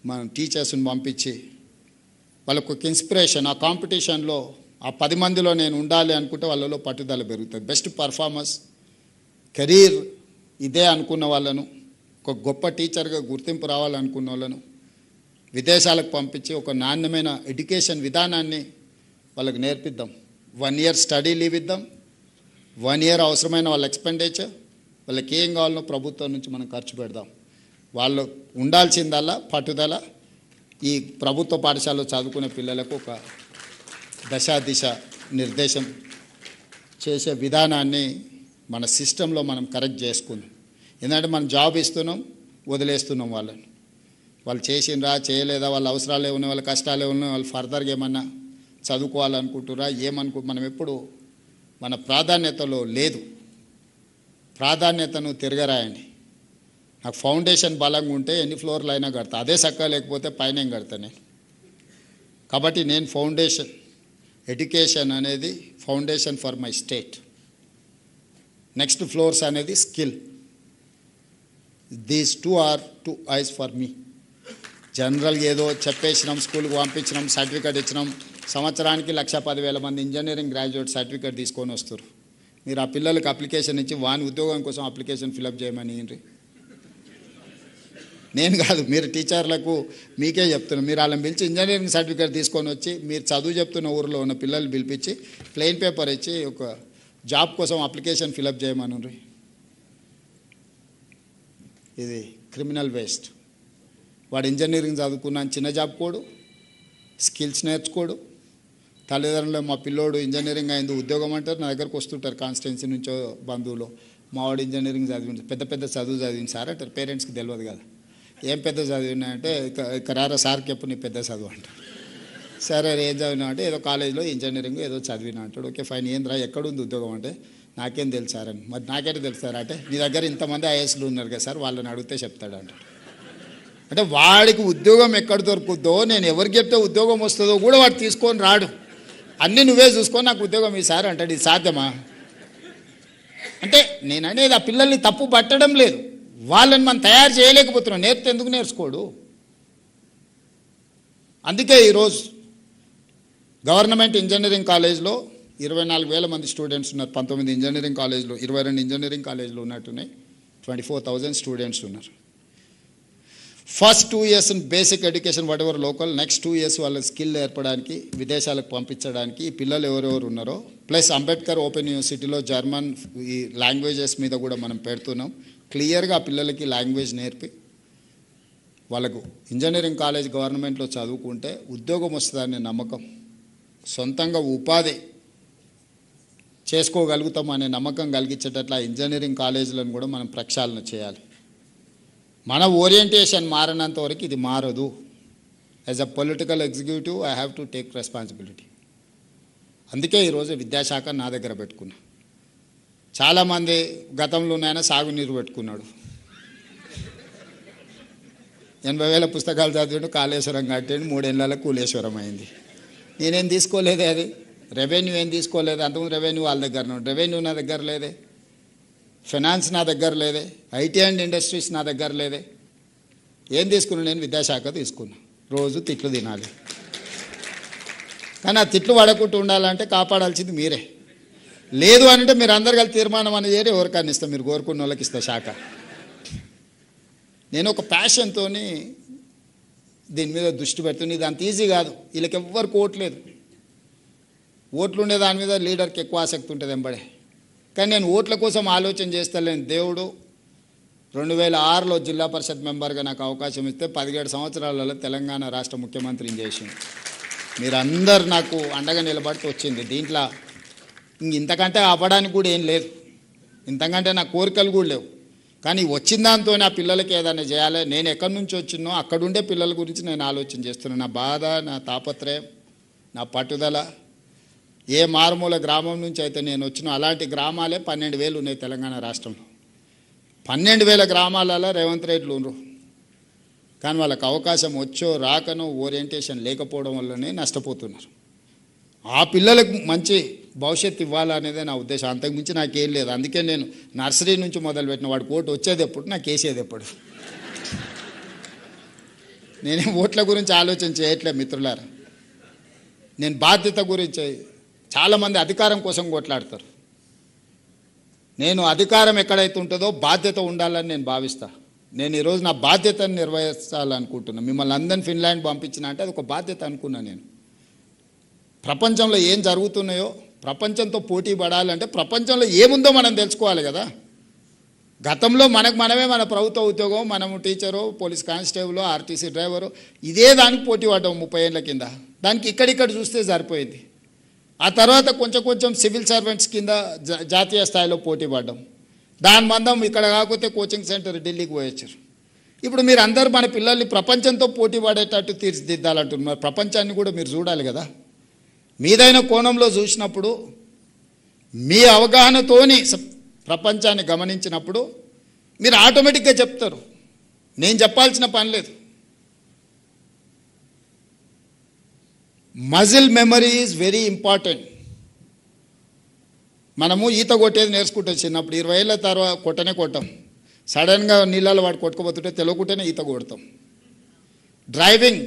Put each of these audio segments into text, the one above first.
మనం టీచర్స్ని పంపించి వాళ్ళకు ఒక ఇన్స్పిరేషన్, ఆ కాంపిటీషన్లో ఆ 10 మందిలో నేను ఉండాలి అనుకుంటే వాళ్ళలో పట్టుదల పెరుగుతుంది. బెస్ట్ పర్ఫార్మర్స్, కెరీర్ ఇదే అనుకున్న వాళ్ళను, ఒక గొప్ప టీచర్గా గుర్తింపు రావాలనుకున్న వాళ్ళను విదేశాలకు పంపించి ఒక నాణ్యమైన ఎడ్యుకేషన్ విధానాన్ని వాళ్ళకి నేర్పిద్దాం. 1 year స్టడీ లీవ్ ఇద్దాం. 1 year అవసరమైన వాళ్ళ ఎక్స్పెండిచర్, వాళ్ళకి ఏం కావాలనో ప్రభుత్వం నుంచి మనం ఖర్చు పెడదాం. వాళ్ళు ఉండాల్సిందల్లా పట్టుదల. ఈ ప్రభుత్వ పాఠశాలలో చదువుకునే పిల్లలకు ఒక దిశ నిర్దేశం చేసే విధానాన్ని మన సిస్టంలో మనం కరెక్ట్ చేసుకుందాం. ఎందుకంటే మనం జాబ్ ఇస్తున్నాం, వదిలేస్తున్నాం వాళ్ళని. వాళ్ళు చేసిండ్రా చేయలేదా, వాళ్ళ అవసరాలే ఉన్నాయి, వాళ్ళ కష్టాలే ఉన్నాయి, వాళ్ళు ఫర్దర్గా ఏమన్నా చదువుకోవాలనుకుంటురా మనం ఎప్పుడు మన ప్రాధాన్యతలో లేదు. ప్రాధాన్యతను తిరగరాయండి. నాకు ఫౌండేషన్ బలంగా ఉంటే ఎన్ని ఫ్లోర్లు అయినా కడతా, అదే చక్కగా లేకపోతే పైన ఏం కడతా నేను. కాబట్టి నేను ఫౌండేషన్, ఎడ్యుకేషన్ అనేది foundation for my state. Next floors అనేది skill. These 2 are 2 eyes for me. జనరల్గా ఏదో చెప్పేసినాం, స్కూల్కి పంపించినాం, సర్టిఫికేట్ ఇచ్చినాం, సంవత్సరానికి 1,10,000 మంది ఇంజనీరింగ్ గ్రాడ్యుయేట్ సర్టిఫికేట్ తీసుకొని వస్తారు. మీరు ఆ పిల్లలకి అప్లికేషన్ ఇచ్చి వాని ఉద్యోగం కోసం అప్లికేషన్ ఫిలప్ చేయమని నేను కాదు, మీరు టీచర్లకు మీకే చెప్తున్నాను. మీరు వాళ్ళని పిలిచి ఇంజనీరింగ్ సర్టిఫికేట్ తీసుకొని వచ్చి మీరు చదువు చెప్తున్న ఊరిలో ఉన్న పిల్లలు పిలిపించి ప్లెయిన్ పేపర్ ఇచ్చి ఒక జాబ్ కోసం అప్లికేషన్ ఫిలప్ చేయమని. ఇది క్రిమినల్ వేస్ట్. వాడు ఇంజనీరింగ్ చదువుకున్నాను, చిన్న జాబ్ కోడు, స్కిల్స్ నేర్చుకోడు. తల్లిదండ్రులు మా పిల్లోడు ఇంజనీరింగ్ అయింది ఉద్యోగం అంటారు, నా దగ్గరకు వస్తుంటారు కాన్స్టిట్యున్సీ నుంచో బంధువులు, మావాడు ఇంజనీరింగ్ చదివి పెద్ద చదువు చదివింది సార్ అంటారు. పేరెంట్స్కి తెలియదు కదా ఏం పెద్ద చదివినా అంటే, రారా సార్కి ఎప్పుడు నీ పెద్ద చదువు అంటారు. సరే ఏం చదివినా అంటే ఏదో కాలేజీలో ఇంజనీరింగ్ ఏదో చదివినా అంటాడు. ఓకే ఫైన్, ఏంద్రా ఎక్కడుంది ఉద్యోగం అంటే నాకేం తెలుసు సార్ అని. మరి నాకేంటి తెలుసు సార్ అంటే, మీ దగ్గర ఇంతమంది ఐఏఎస్లు ఉన్నారు కదా సార్, వాళ్ళని అడిగితే చెప్తాడు అంటాడు. అంటే వాడికి ఉద్యోగం ఎక్కడ దొరుకుద్దో, నేను ఎవరికి చెప్తే ఉద్యోగం వస్తుందో కూడా వాడు తీసుకొని రాడు. అన్నీ నువ్వే చూసుకొని నాకు ఉద్యోగం ఈసారి అంటాడు. ఇది సాధ్యమా? అంటే నేను అనేది ఆ పిల్లల్ని తప్పు పట్టడం లేదు, వాళ్ళని మనం తయారు చేయలేకపోతున్నాం. నేర్పితే ఎందుకు నేర్చుకోడు? అందుకే ఈరోజు గవర్నమెంట్ ఇంజనీరింగ్ కాలేజ్లో 24,000 మంది స్టూడెంట్స్ ఉన్నారు. 19 ఇంజనీరింగ్ కాలేజ్లో, 22 ఇంజనీరింగ్ కాలేజ్లో ఉన్నట్టున్నాయి. 24,000 స్టూడెంట్స్ ఉన్నారు. First 2 years in basic education what ever local, next 2 years వాళ్ళ స్కిల్ ఏర్పడడానికి విదేశాలకు పంపించడానికి ఈ పిల్లలు ఎవరెవరు ఉన్నారో, ప్లస్ అంబేద్కర్ ఓపెన్ యూనివర్సిటీలో జర్మన్ ఈ లాంగ్వేజెస్ మీద కూడా మనం పెడుతున్నాం. క్లియర్గా పిల్లలకి లాంగ్వేజ్ నేర్పి వాళ్ళకు ఇంజనీరింగ్ కాలేజ్ గవర్నమెంట్లో చదువుకుంటే ఉద్యోగం వస్తుందనే నమ్మకం, సొంతంగా ఉపాధి చేసుకోగలుగుతాం అనే నమ్మకం కలిగించేటట్ల ఇంజనీరింగ్ కాలేజీలను కూడా మనం ప్రక్షాళన చేయాలి. మన ఓరియంటేషన్ మారినంత వరకు ఇది మారదు. As a political executive I have to take responsibility. అందుకే ఈరోజు విద్యాశాఖ నా దగ్గర పెట్టుకున్నా. చాలామంది గతంలోనైనా సాగునీరు పెట్టుకున్నాడు, 80,000 పుస్తకాలు చదివాడు, కాళేశ్వరం కట్టాడు, 3 ఏళ్ళలో కూలేశ్వరం అయింది. నేనేం తీసుకోలేదే, అది రెవెన్యూ ఏం తీసుకోలేదు. అంతకుముందు రెవెన్యూ వాళ్ళ దగ్గర ఉన్నాడు, రెవెన్యూ నా దగ్గర లేదే, ఫైనాన్స్ నా దగ్గర లేదే, ఐటీ అండ్ ఇండస్ట్రీస్ నా దగ్గర లేదే. ఏం తీసుకున్నాను నేను? విద్యాశాఖ తీసుకున్నా. రోజు తిట్లు తినాలి, కానీ ఆ తిట్లు పడకుండా ఉండాలంటే కాపాడాల్సింది మీరే. లేదు అంటే మీరు అందరు కలిసి తీర్మానం అనేది చేరి ఎవరికన్నా ఇస్తాం, మీరు కోరుకున్న వాళ్ళకి ఇస్తా శాఖ. నేను ఒక ప్యాషన్తో దీని మీద దృష్టి పెడుతుంది. ఇది అంత ఈజీ కాదు, వీళ్ళకి ఎవ్వరికి ఓట్లేదు. ఓట్లు ఉండే దాని మీద లీడర్కి ఎక్కువ ఆసక్తి ఉంటుంది వెంబడే. కానీ నేను ఓట్ల కోసం ఆలోచన చేస్తలేను. దేవుడు 2006లో జిల్లా పరిషత్ మెంబర్గా నాకు అవకాశం ఇస్తే 17 సంవత్సరాలలో తెలంగాణ రాష్ట్ర ముఖ్యమంత్రిని చేసింది. మీరందరు నాకు అండగా నిలబడితే వచ్చింది. దీంట్లో ఇంతకంటే ఆపడానికి కూడా ఏం లేదు, ఇంతకంటే నా కోరికలు కూడా లేవు. కానీ వచ్చిన దాంతో ఆ పిల్లలకి ఏదైనా చేయాలి. నేను ఎక్కడి నుంచి వచ్చినో అక్కడుండే పిల్లల గురించి నేను ఆలోచన చేస్తున్నాను. నా బాధ, నా తాపత్రయం, నా పట్టుదల. ఏ మారుమూల గ్రామం నుంచి అయితే నేను వచ్చినా అలాంటి గ్రామాలే 12,000 ఉన్నాయి తెలంగాణ రాష్ట్రంలో. 12,000 గ్రామాలలో రేవంత్ రెడ్డిలు ఉన్నారు. కానీ వాళ్ళకి అవకాశం వచ్చో రాకనో ఓరియంటేషన్ లేకపోవడం వల్లనే నష్టపోతున్నారు. ఆ పిల్లలకు మంచి భవిష్యత్తు ఇవ్వాలనేదే నా ఉద్దేశం, అంతకుమించి నాకేం లేదు. అందుకే నేను నర్సరీ నుంచి మొదలుపెట్టిన. వాడికి ఓటు వచ్చేది ఎప్పుడు, నాకు వేసేది ఎప్పుడు. నేనేం ఓట్ల గురించి ఆలోచన చేయట్లేదు మిత్రులారా. నేను బాధ్యత గురించి, చాలామంది అధికారం కోసం కొట్లాడతారు. నేను అధికారం ఎక్కడైతే ఉంటుందో బాధ్యత ఉండాలని నేను భావిస్తా. నేను ఈరోజు నా బాధ్యతను నిర్వహించాలనుకుంటున్నాను. మిమ్మల్ని అందరిని ఫిన్లాండ్ పంపించిన అంటే అది ఒక బాధ్యత అనుకున్నా. నేను ప్రపంచంలో ఏం జరుగుతున్నాయో, ప్రపంచంతో పోటీ పడాలంటే ప్రపంచంలో ఏముందో మనం తెలుసుకోవాలి కదా. గతంలో మనమే మన ప్రభుత్వ ఉద్యోగం, మనము teacher, police constable, RTC driver, ఇదే దానికి పోటీ పడ్డాం 30 ఏళ్ళ కింద. దానికి ఇక్కడిక్కడ చూస్తే సరిపోయింది. ఆ తర్వాత కొంచెం సివిల్ సర్వెంట్స్ కింద జాతీయ స్థాయిలో పోటీ పడ్డాం. దాని మందం ఇక్కడ కాకపోతే కోచింగ్ సెంటర్ ఢిల్లీకి పోయొచ్చారు. ఇప్పుడు మీరు అందరూ మన పిల్లల్ని ప్రపంచంతో పోటీ పడేటట్టు తీర్చిదిద్దాలంటున్నారు. ప్రపంచాన్ని కూడా మీరు చూడాలి కదా. మీదైన కోణంలో చూసినప్పుడు, మీ అవగాహనతోని ప్రపంచాన్ని గమనించినప్పుడు మీరు ఆటోమేటిక్గా చెప్తారు. నేను చెప్పాల్సిన పని లేదు. Muscle memory is very important. మనము ఈత కొట్టేది నేర్చుకుంటాం చిన్నప్పుడు. 20 ఏళ్ళ తర్వాత కొట్టం. సడన్గా నీళ్ళలో వాడు కొట్టుకోబోతుంటే తెలియకుంటేనే ఈత కొడతాం. డ్రైవింగ్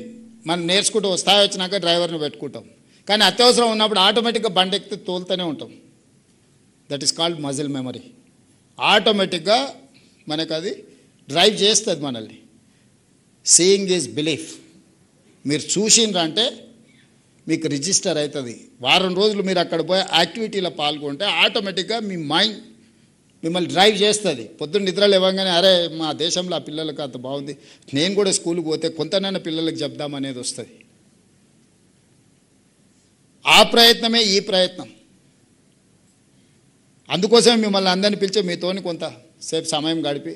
మనం నేర్చుకుంటూ స్థాయి వచ్చినాక డ్రైవర్ని పెట్టుకుంటాం. కానీ అత్యవసరం ఉన్నప్పుడు ఆటోమేటిక్గా బండి ఎక్కితే తోలుతూనే ఉంటాం. That is called muscle memory. ఆటోమేటిక్గా మనకు అది డ్రైవ్ చేస్తుంది మనల్ని. Seeing is belief. మీరు చూసిండ్రంటే మీకు రిజిస్టర్ అవుతుంది. వారం రోజులు మీరు అక్కడ పోయి యాక్టివిటీలో పాల్గొంటే ఆటోమేటిక్గా మీ మైండ్ మిమ్మల్ని డ్రైవ్ చేస్తుంది. పొద్దున్న నిద్రలు ఇవ్వగానే అరే మా దేశంలో ఆ పిల్లలకు అంత బాగుంది, నేను కూడా స్కూల్కి పోతే కొంతనైనా పిల్లలకు చెప్దామనేది వస్తుంది. ఆ ప్రయత్నమే ఈ ప్రయత్నం. అందుకోసమే మిమ్మల్ని అందరిని పిలిచి మీతోని కొంతసేపు సమయం గడిపి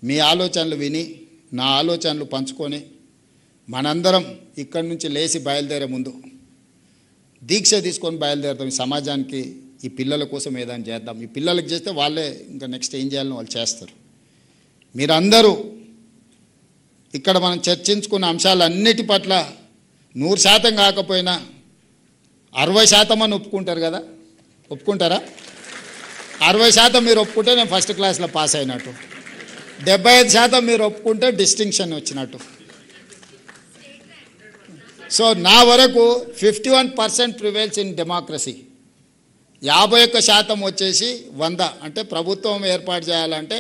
మీ ఆలోచనలు విని నా ఆలోచనలు పంచుకొని మనందరం ఇక్కడి నుంచి లేచి బయలుదేరే ముందు దీక్ష తీసుకొని బయలుదేరుతాం. ఈ సమాజానికి, ఈ పిల్లల కోసం ఏదైనా చేద్దాం. ఈ పిల్లలకు చేస్తే వాళ్ళే ఇంకా నెక్స్ట్ ఏం చేయాలని వాళ్ళు చేస్తారు. మీరందరూ ఇక్కడ మనం చర్చించుకున్న అంశాలన్నిటి పట్ల 100% కాకపోయినా 60% అని ఒప్పుకుంటారు కదా. ఒప్పుకుంటారా? 60% మీరు ఒప్పుకుంటే నేను ఫస్ట్ క్లాస్లో పాస్ అయినట్టు, 75% మీరు ఒప్పుకుంటే డిస్టింక్షన్ వచ్చినట్టు. సో నా వరకు 51% ప్రివేల్స్ ఇన్ డెమోక్రసీ. 51% వచ్చేసి 100. అంటే ప్రభుత్వం ఏర్పాటు చేయాలంటే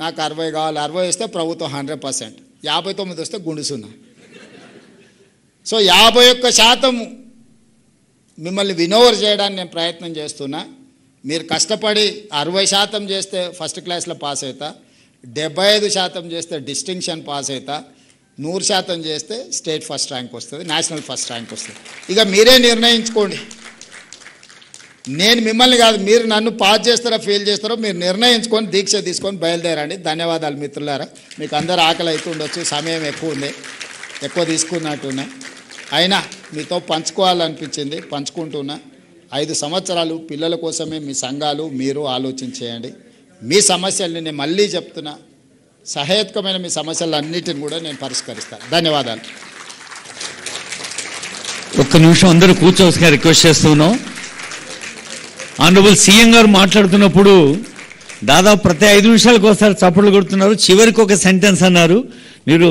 నాకు 60 కావాలి. 60 వస్తే ప్రభుత్వం 100%, 59 వస్తే గుండుసున్నా. సో 51% మిమ్మల్ని వినోవర్ చేయడానికి నేను ప్రయత్నం చేస్తున్నా. మీరు కష్టపడి 60% చేస్తే ఫస్ట్ క్లాస్లో పాస్ అవుతా, 75% చేస్తే డిస్టింక్షన్ పాస్ అవుతా, 100% చేస్తే స్టేట్ ఫస్ట్ ర్యాంక్ వస్తుంది, నేషనల్ ఫస్ట్ ర్యాంక్ వస్తుంది. ఇక మీరే నిర్ణయించుకోండి. నేను మిమ్మల్ని కాదు, మీరు నన్ను పాస్ చేస్తారో ఫెయిల్ చేస్తారో మీరు నిర్ణయించుకొని దీక్ష తీసుకొని బయలుదేరండి. ధన్యవాదాలు మిత్రులారా. మీకు అందరూ ఆకలి అవుతుండొచ్చు, సమయం ఎక్కువ ఉంది, ఎక్కువ తీసుకున్నట్టున్నా. అయినా మీతో పంచుకోవాలనిపించింది, పంచుకుంటున్నా. 5 సంవత్సరాలు పిల్లల కోసమే మీ సంఘాలు మీరు ఆలోచించేయండి. మీ సమస్యల్ని నేను మళ్ళీ చెప్తున్నా, సహేతుకమైన మీ సమస్యలన్నిటిని కూడా నేను పరిష్కరిస్తాను. ధన్యవాదాలు. ఒక్క నిమిషం అందరూ కూర్చోవలసిగా రిక్వెస్ట్ చేస్తున్నాం. ఆనరబుల్ సీఎం గారు మాట్లాడుతున్నప్పుడు దాదాపు ప్రతి 5 నిమిషాలకు ఒకసారి చప్పట్లు కొడుతున్నారు. చివరికి ఒక సెంటెన్స్ అన్నారు. మీరు